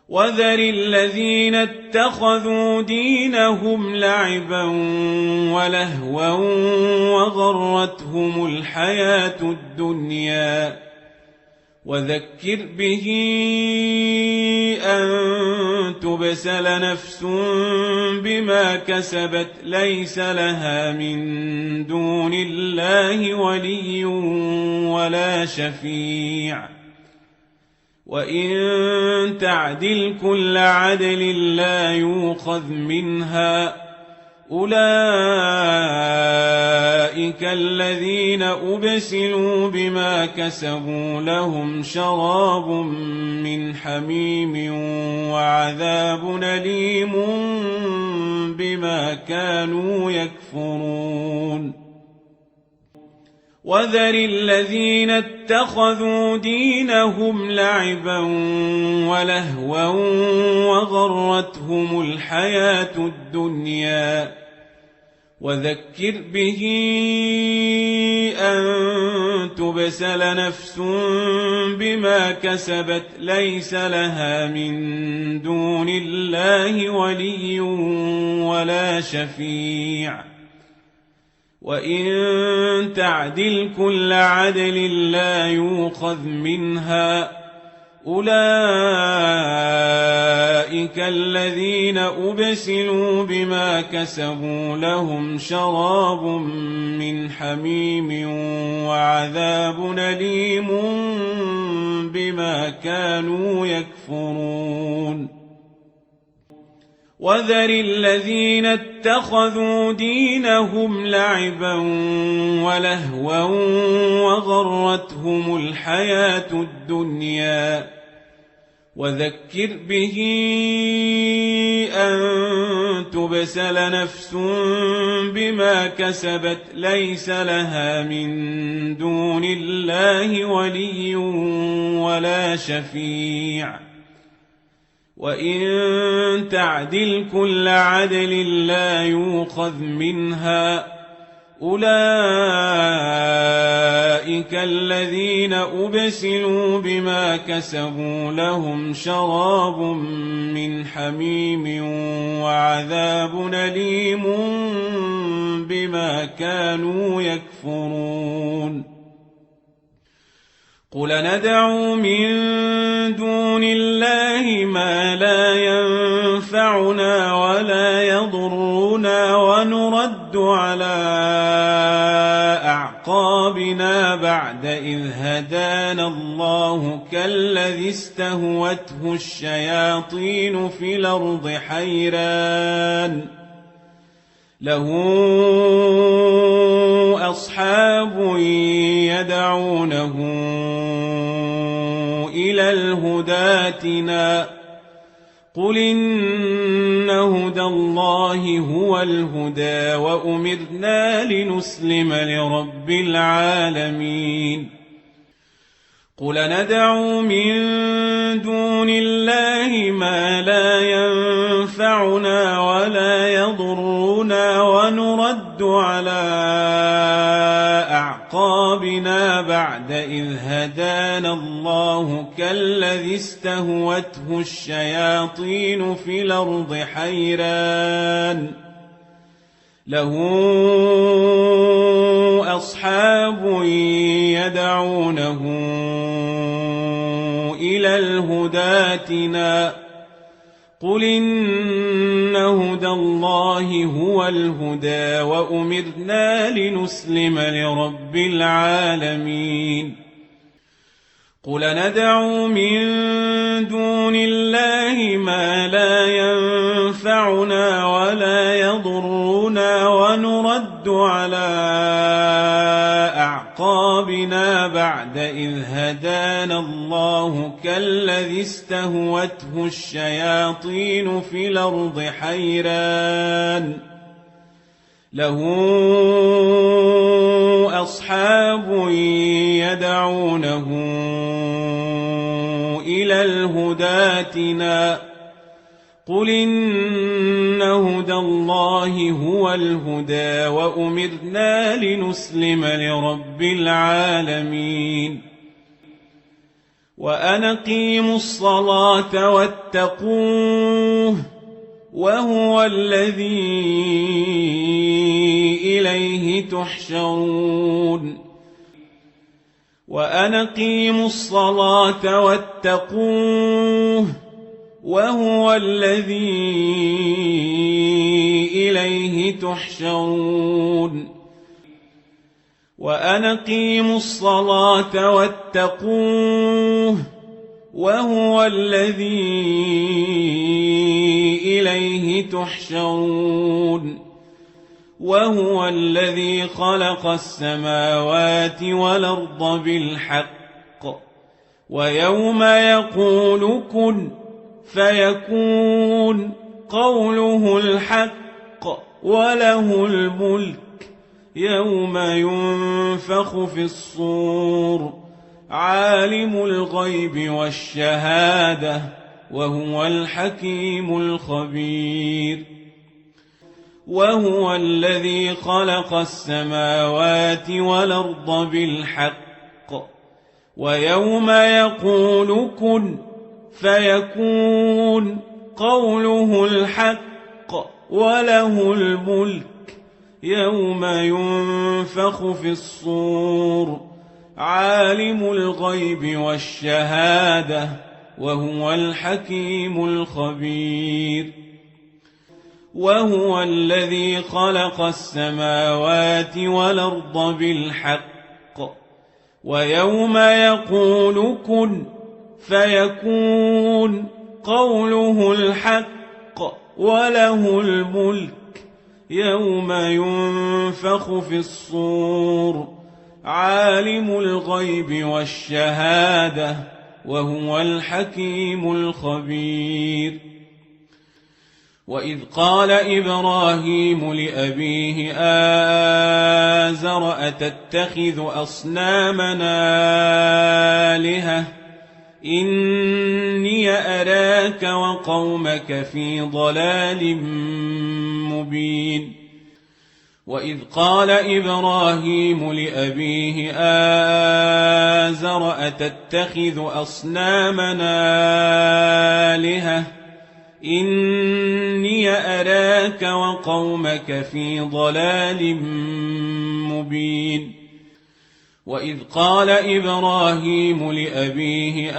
وذر الذين اتخذوا دينهم لعبا ولهوا وغرتهم الحياة الدنيا وذكر به أن تبسل نفس بما كسبت ليس لها من دون الله ولي ولا شفيع وإن تعدل كل عدل لا يؤخذ منها أولئك الذين أبسلوا بما كسبوا لهم شراب من حميم وعذاب أليم بما كانوا يكفرون وذر الذين اتخذوا دينهم لعبا ولهوا وغرتهم الحياة الدنيا وذكر به أن تبسل نفس بما كسبت ليس لها من دون الله ولي ولا شفيع وإن تعدل كل عدل لا يؤخذ منها أولئك الذين أبسلوا بما كسبوا لهم شراب من حميم وعذاب أليم بما كانوا يكفرون وذر الذين اتخذوا دينهم لعبا ولهوا وغرتهم الحياة الدنيا وذكر به أن تبسل نفس بما كسبت ليس لها من دون الله ولي ولا شفيع وإن تعدل كل عدل لا يؤخذ منها أولئك الذين أبسلوا بما كسبوا لهم شراب من حميم وعذاب أليم بما كانوا يكفرون قل ندعو من دون الله ما لا ينفعنا ولا يضرنا ونرد على أعقابنا بعد إذ هدانا الله كالذي استهوته الشياطين في الأرض حيران له أصحاب يدعونه إلى الهدى ائتنا قل إن هدى الله هو الهدى وأمرنا لنسلم لرب العالمين قل ندعو من دون الله ما لا ينفعنا ولا يضرنا ونرد على أعقابنا بعد إذ هدانا الله كالذي استهوته الشياطين في الأرض حيران له أصحاب يدعونه إلى الهدى ائتنا قل إن هدى الله هو الهدى وأمرنا لنسلم لرب العالمين قل ندعو من دون الله ما لا ينفعنا ولا يضرنا ونرد على أعقابنا بعد إذ هدانا الله كالذي استهوته الشياطين في الأرض حيران له أصحاب يدعونه إلى الهدى ائتنا قل إن هدى الله هو الهدى وأمرنا لنسلم لرب العالمين وأن أقيموا الصلاة واتقوه وهو الذي إليه تحشرون وأن أقيموا الصلاة واتقوه وهو الذي إليه تحشرون وأن أقيموا الصلاة واتقوه وهو الذي إليه تحشرون وهو الذي خلق السماوات والأرض بالحق ويوم يقول كن فيكون قوله الحق وله الملك يوم ينفخ في الصور عالم الغيب والشهادة وهو الحكيم الخبير وهو الذي خلق السماوات والأرض بالحق ويوم يقول كن فيكون قوله الحق وله الملك يوم ينفخ في الصور عالم الغيب والشهادة وهو الحكيم الخبير وهو الذي خلق السماوات والأرض بالحق ويوم يقول كن فيكون قوله الحق وله الملك يوم ينفخ في الصور عالم الغيب والشهادة وهو الحكيم الخبير وإذ قال إبراهيم لأبيه آزر أتتخذ أصنامنا آلهة إني أراك وقومك في ضلال مبين وإذ قال إبراهيم لأبيه آزر أتتخذ أصنامنا آلهة إني أراك وقومك في ضلال مبين وإذ قال إبراهيم لأبيه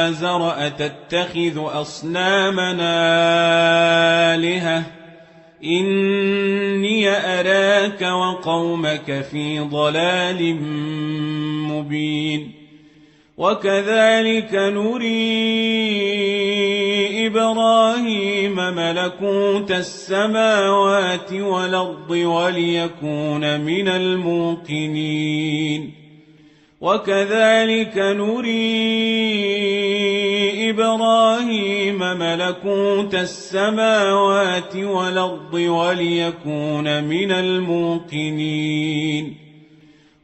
آزر أتتخذ أصنامنا آلهة إني أراك وقومك في ضلال مبين وكذلك نري إبراهيم ملكوت السماوات والأرض وليكون من الموقنين وكذلك نري إبراهيم ملكوت السماوات والأرض وليكون من الموقنين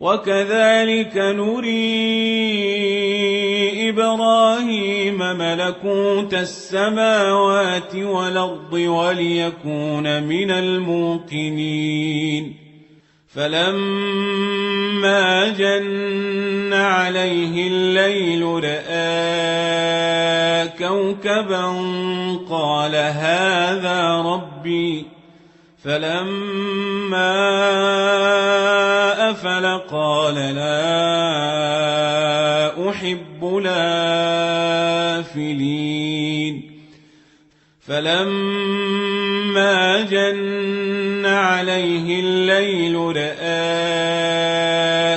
وكذلك نري إبراهيم ملكوت السماوات والأرض وليكون من الموقنين فلما جن عليه الليل رأى كوكبا قال هذا ربي فلما أفل قال لا أحب الآفلين فلما جن عليه الليل رأى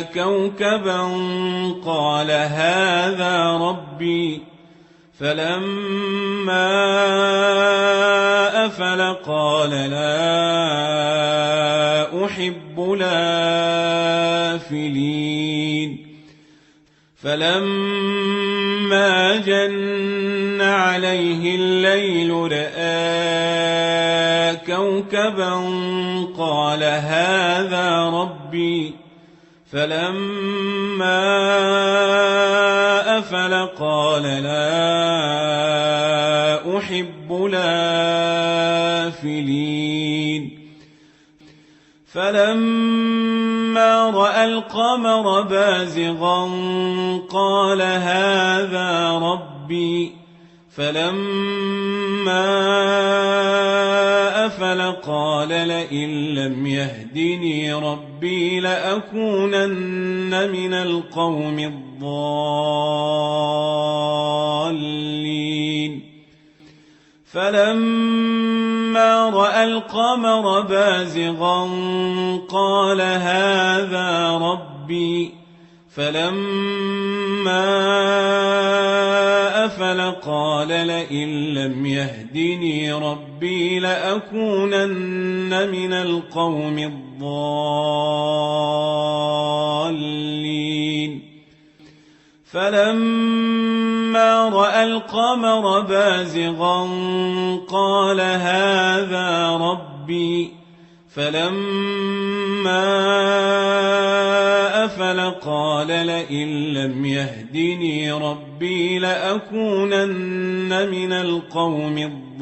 كوكبا قال هذا ربي فلما أفل قال لا أحب الآفلين فلما جن عليه الليل رأى كوكبا قال هذا ربي فلما أفل قال لا أحب الآفلين فلما رأى القمر بازغا قال هذا ربي فلما أفل قال لئن لم يهدني ربي لأكونن من القوم الضالين فلما رأى القمر بازغا قال هذا ربي فلما أفل قال لئن لم يهدني ربي لأكونن من القوم الضالين فلما رأى القمر بازغا قال هذا ربي فلما أفل قال لئن لم يهدني ربي لأكونن من القوم الضالين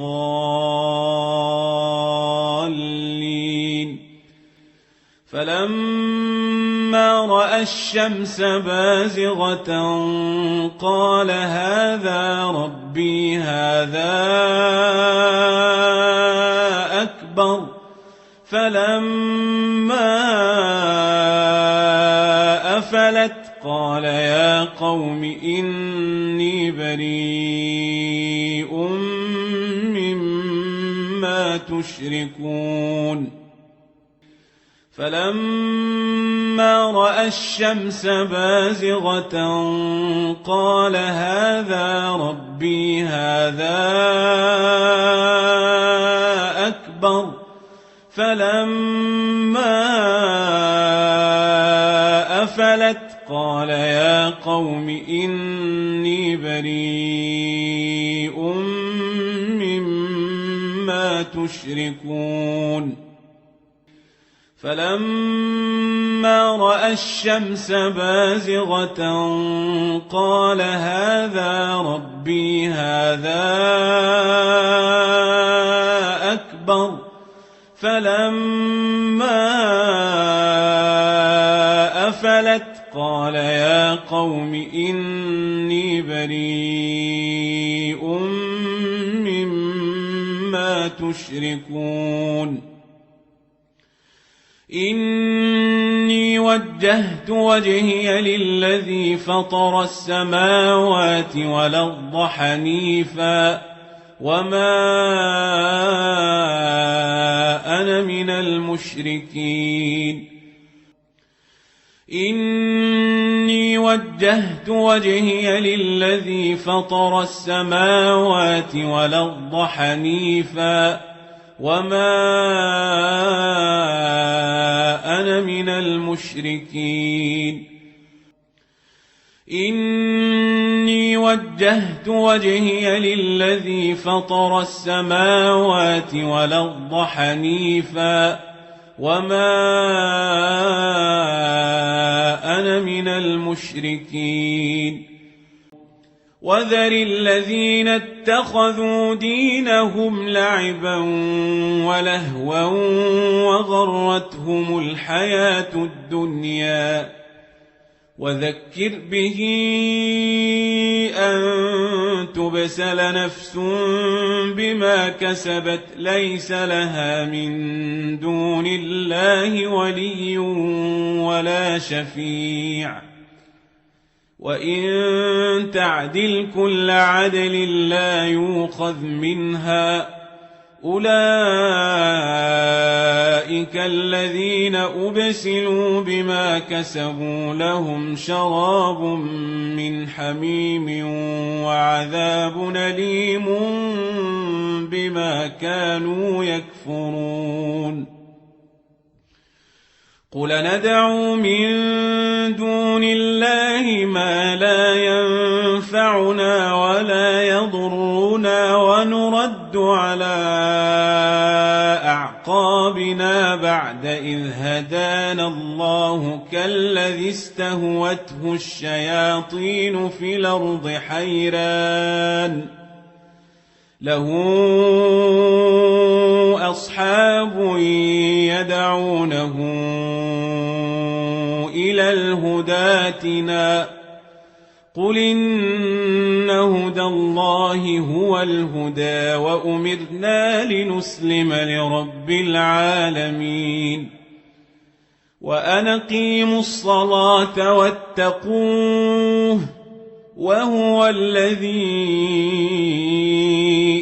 فلما رأى الشمس بازغة قال هذا ربي هذا أكبر فلما أفلت قال يا قوم إني بريء مما تشركون فلما رأى الشمس بازغة قال هذا ربي هذا أكبر فلما أفلت قال يا قوم إني بريء مما تشركون فلما رأى الشمس بازغة قال هذا ربي هذا أكبر فلما أفلت قال يا قوم إني بريء مما تشركون إني وجهت وجهي للذي فطر السماوات والأرض حنيفا وما أنا من المشركين إني وجهت وجهي للذي فطر السماوات والأرض حنيفا وما أنا من المشركين إني وجهت وجهي للذي فطر السماوات والأرض حنيفا وما أنا من المشركين وذر الذين اتخذوا دينهم لعبا ولهوا وغرتهم الحياة الدنيا وذكر به أن تبسل نفس بما كسبت ليس لها من دون الله ولي ولا شفيع وإن تعدل كل عدل لا يؤخذ منها أولئك الذين أبسلوا بما كسبوا لهم شراب من حميم وعذاب أليم بما كانوا يكفرون قل ندعو من دون الله ما لا ينفعنا ولا يضرنا ونرد على أعقابنا بعد إذ هدانا الله كالذي استهوته الشياطين في الأرض حيران له أصحاب يدعونه هداتنا قل إن هدى الله هو الهدى وأمرنا لنسلم لرب العالمين وأن أقيموا الصلاة واتقوه وهو الذي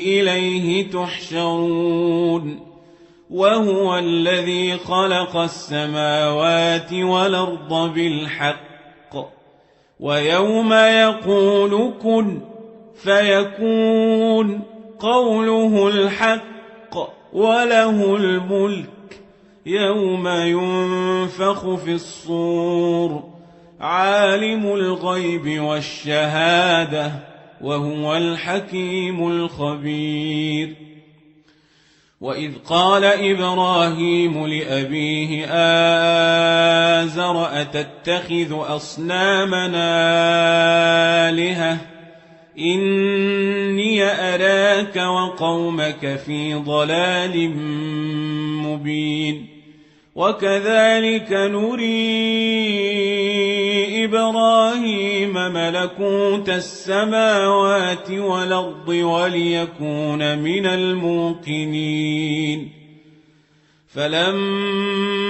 إليه تحشرون وهو الذي خلق السماوات والأرض بالحق ويوم يقول كن فيكون قوله الحق وله الملك يوم ينفخ في الصور عالم الغيب والشهادة وهو الحكيم الخبير وإذ قال إبراهيم لأبيه آزر أتتخذ أصنامنا آلهة إني أراك وقومك في ضلال مبين وكذلك نري إبراهيم ملكوت السماوات والأرض وليكون من الموقنين فلما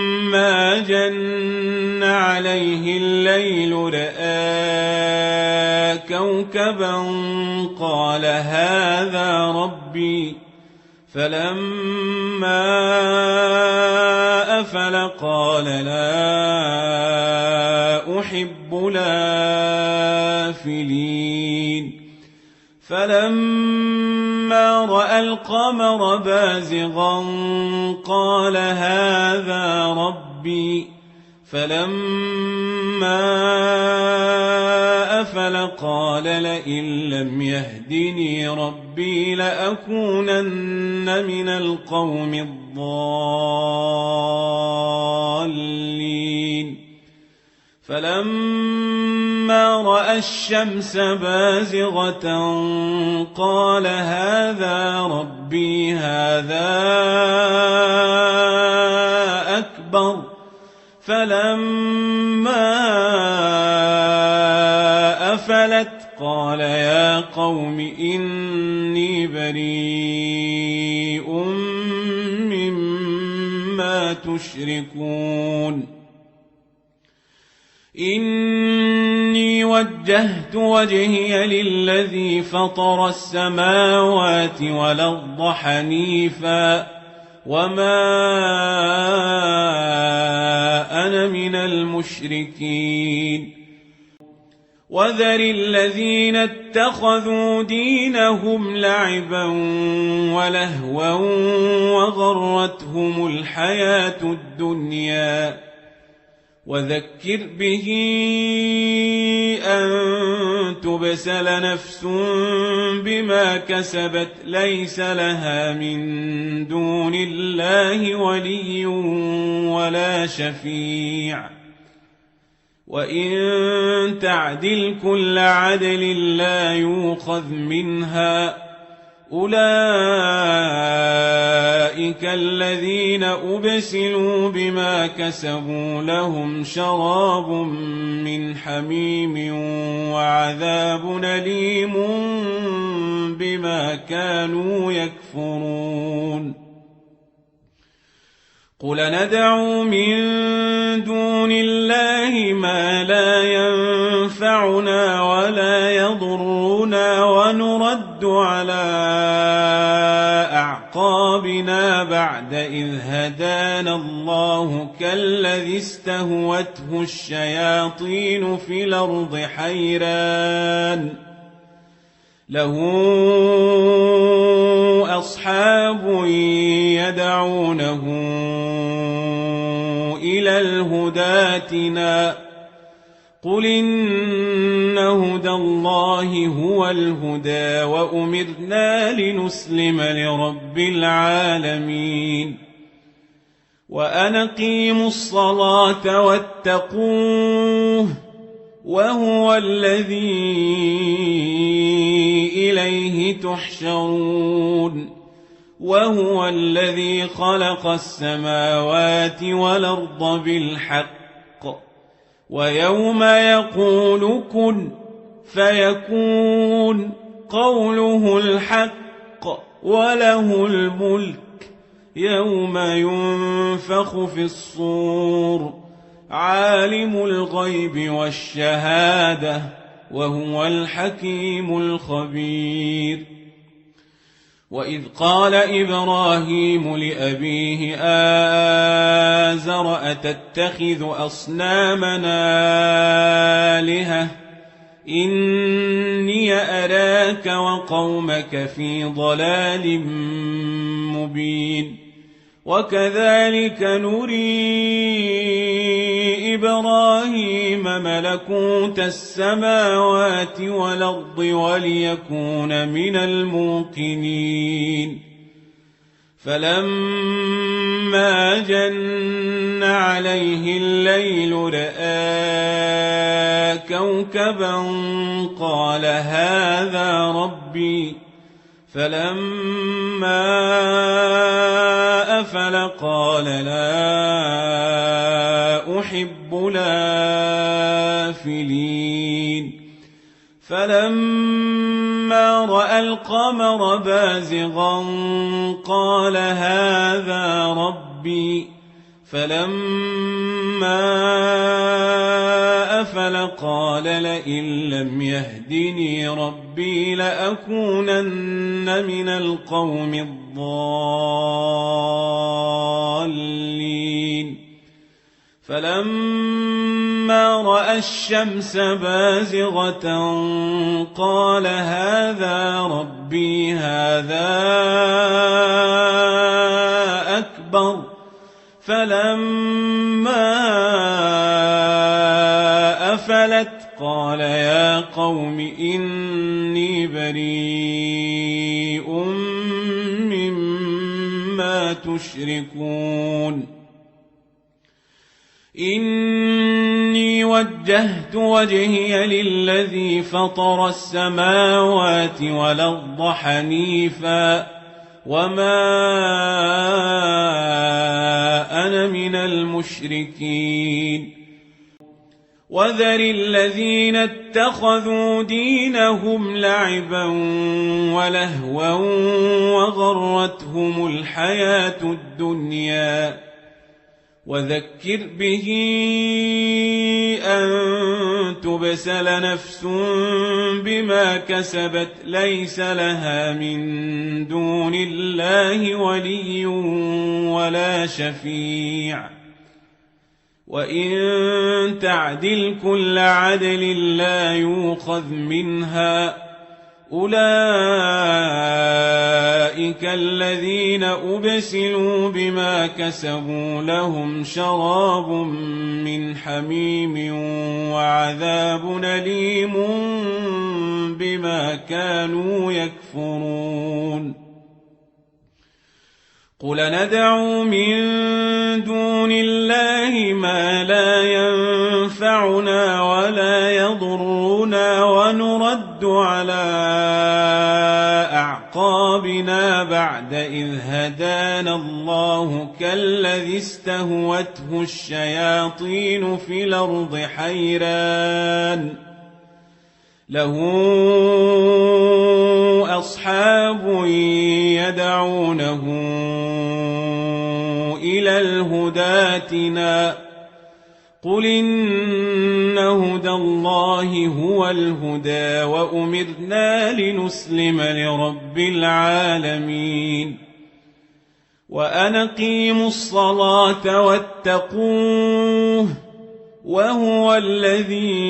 جن عليه الليل رأى كوكبا قال هذا ربي فلما أفل قال لا أحب الآفلين فلما رأى القمر بازغا قال هذا ربي فلما أفل قال لئن لم يهدني ربي لأكونن من القوم الضالين فلما رأى الشمس بازغة قال هذا ربي هذا أكبر فلما أفلت قال يا قوم إني بريء مما تشركون إني وجهت وجهي للذي فطر السماوات والأرض حنيفا وما أنا من المشركين وذر الذين اتخذوا دينهم لعبا ولهوا وغرتهم الحياة الدنيا وذكر به أن تبسل نفس بما كسبت ليس لها من دون الله ولي ولا شفيع وإن تعدل كل عدل لا يؤخذ منها أولئك الذين أبسلوا بما كسبوا لهم شراب من حميم وعذاب أليم بما كانوا يكفرون قل ندعو من دون الله ما لا ينفعنا ولا يضرنا ونرد على أعقابنا بعد إذ هدانا الله كالذي استهوته الشياطين في الأرض حيران له أصحاب يدعونه إلى الهدى ائتنا قل إن هدى الله هو الهدى وأمرنا لنسلم لرب العالمين وأن أقيموا الصلاة واتقوه وهو الذي إليه تحشرون وهو الذي خلق السماوات والأرض بالحق ويوم يقول كن فيكون قوله الحق وله الملك يوم ينفخ في الصور عالم الغيب والشهادة وهو الحكيم الخبير وإذ قال إبراهيم لأبيه آزر أتتخذ أصنامنا آلهة إني أراك وقومك في ضلال مبين وكذلك نري إبراهيم ملكوت السماوات والأرض وليكون من الموقنين فلما جن عليه الليل رأى كوكبا قال هذا ربي فلما أفل قال لا أحب الآفلين فلما رأى القمر بازغا قال هذا ربي فلما أفل قال لئن لم يهدني ربي لأكونن من القوم الضالين فلما رأى الشمس بازغة قال هذا ربي هذا أكبر فلما أفلت قال يا قوم إني بريء مما تشركون إني وجهت وجهي للذي فطر السماوات والأرض حنيفا وما أنا من المشركين وذر الذين اتخذوا دينهم لعبا ولهوا وغرتهم الحياة الدنيا وذكر به أن تبسل نفس بما كسبت ليس لها من دون الله ولي ولا شفيع وإن تعدل كل عدل لا يؤخذ منها أولئك الذين أبسلوا بما كسبوا لهم شراب من حميم وعذاب أليم بما كانوا يكفرون قل ندعو من دون الله ما لا ينفعنا ولا يضرنا ونرد على أعقابنا بعد إذ هدانا الله كالذي استهوته الشياطين في الأرض حيران له أصحاب يدعونه إلى الهدى ائتنا قل إن هدى الله هو الهدى وأمرنا لنسلم لرب العالمين وأن أقيموا الصلاة واتقوه وهو الذي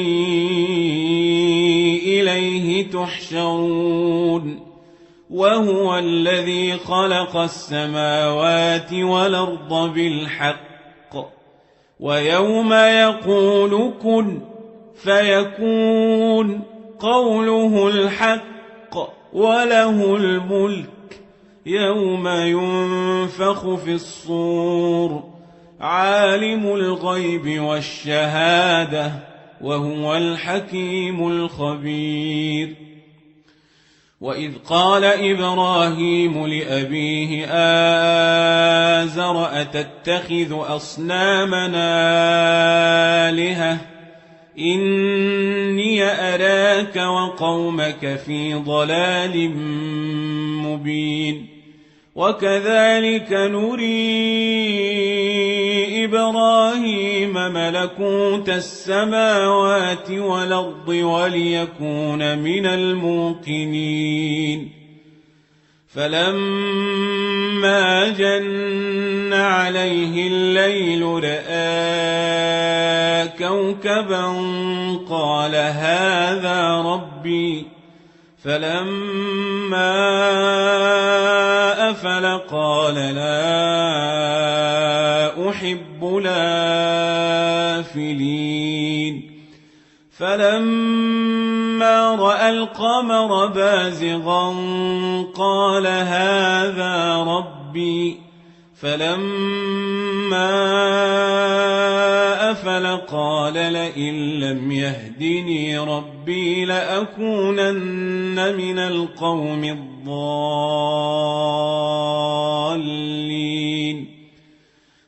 إليه تحشرون وهو الذي خلق السماوات والأرض بالحق ويوم يقول كن فيكون قوله الحق وله الملك يوم ينفخ في الصور عالم الغيب والشهادة وهو الحكيم الخبير وإذ قال إبراهيم لأبيه آزر أتتخذ أصنامنا آلهة إني أراك وقومك في ضلال مبين وكذلك نري إبراهيم ملكوت السماوات والأرض وليكون من الموقنين فلما جن عليه الليل رأى كوكبا قال هذا ربي فلما أفل قال لا أحب الآفلين فلما رأى القمر بازغا قال هذا ربي فلما أفل قال لئن لم يهدني ربي لأكونن من القوم الضالين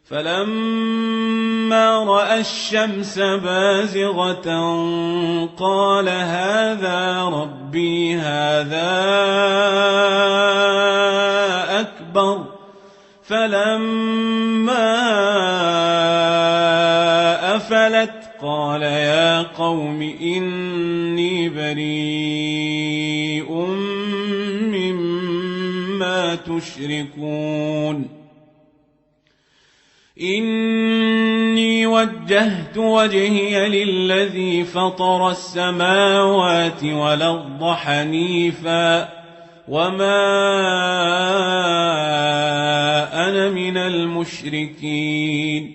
فلما رأى الشمس بازغة قال هذا ربي هذا أكبر فلما أفلت قال يا قوم إني بريء مما تشركون إني وجهت وجهي للذي فطر السماوات والأرض حنيفا وما أنا من المشركين